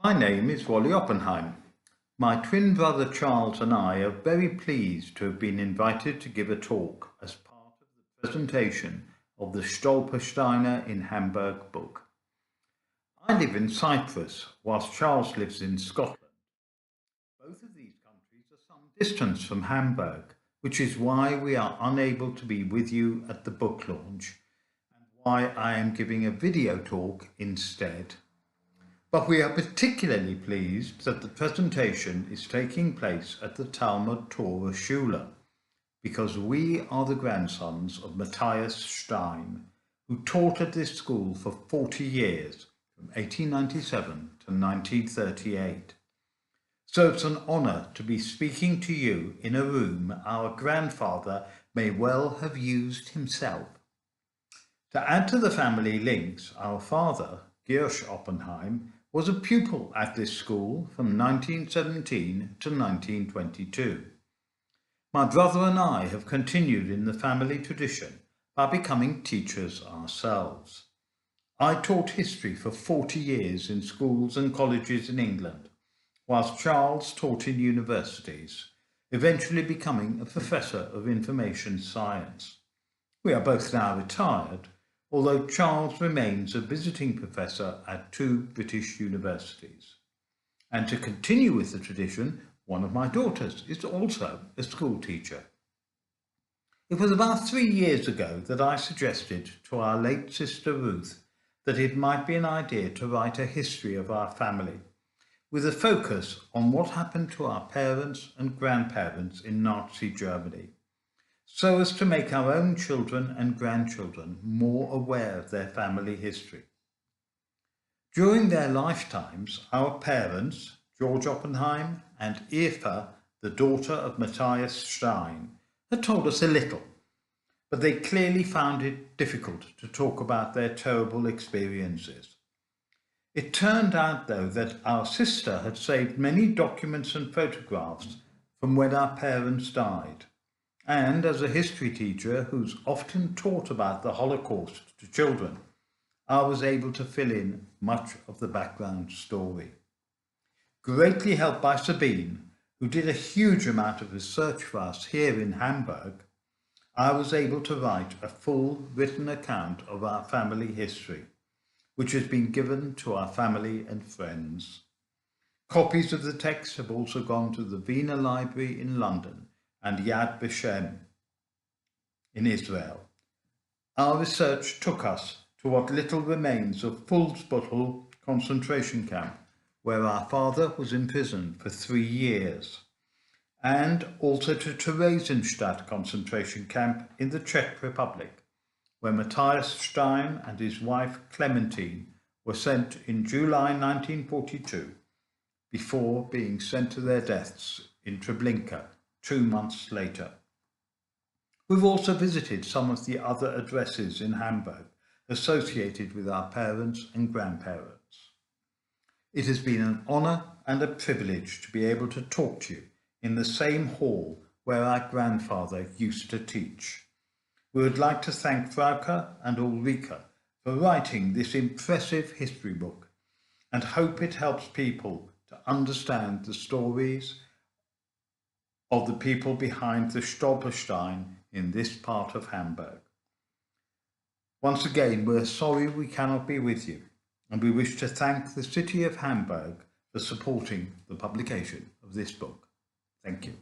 My name is Wally Oppenheim. My twin brother Charles and I are very pleased to have been invited to give a talk as part of the presentation of the Stolpersteiner in Hamburg book. I live in Cyprus, whilst Charles lives in Scotland. Both of these countries are some distance from Hamburg, which is why we are unable to be with you at the book launch and why I am giving a video talk instead. But we are particularly pleased that the presentation is taking place at the Talmud Torah Schule, because we are the grandsons of Matthias Stein, who taught at this school for 40 years, from 1897 to 1938. So it's an honour to be speaking to you in a room our grandfather may well have used himself. To add to the family links, our father, Gersh Oppenheim, was a pupil at this school from 1917 to 1922. My brother and I have continued in the family tradition by becoming teachers ourselves. I taught history for 40 years in schools and colleges in England, whilst Charles taught in universities, eventually becoming a professor of information science. We are both now retired, although Charles remains a visiting professor at 2 British universities. And to continue with the tradition, one of my daughters is also a school teacher. It was about 3 years ago that I suggested to our late sister Ruth that it might be an idea to write a history of our family, with a focus on what happened to our parents and grandparents in Nazi Germany, so as to make our own children and grandchildren more aware of their family history. During their lifetimes, our parents, George Oppenheim and Eva, the daughter of Matthias Stein, had told us a little, but they clearly found it difficult to talk about their terrible experiences. It turned out, though, that our sister had saved many documents and photographs from when our parents died. And as a history teacher who's often taught about the Holocaust to children, I was able to fill in much of the background story. Greatly helped by Sabine, who did a huge amount of research for us here in Hamburg, I was able to write a full written account of our family history, which has been given to our family and friends. Copies of the text have also gone to the Wiener Library in London and Yad Vashem in Israel. Our research took us to what little remains of Fuhlsbüttel concentration camp, where our father was imprisoned for 3 years, and also to Theresienstadt concentration camp in the Czech Republic, where Matthias Stein and his wife Clementine were sent in July 1942, before being sent to their deaths in Treblinka 2 months later. We've also visited some of the other addresses in Hamburg associated with our parents and grandparents. It has been an honour and a privilege to be able to talk to you in the same hall where our grandfather used to teach. We would like to thank Frauke and Ulrike for writing this impressive history book and hope it helps people to understand the stories of the people behind the Stolperstein in this part of Hamburg. Once again, we're sorry we cannot be with you, and we wish to thank the City of Hamburg for supporting the publication of this book. Thank you.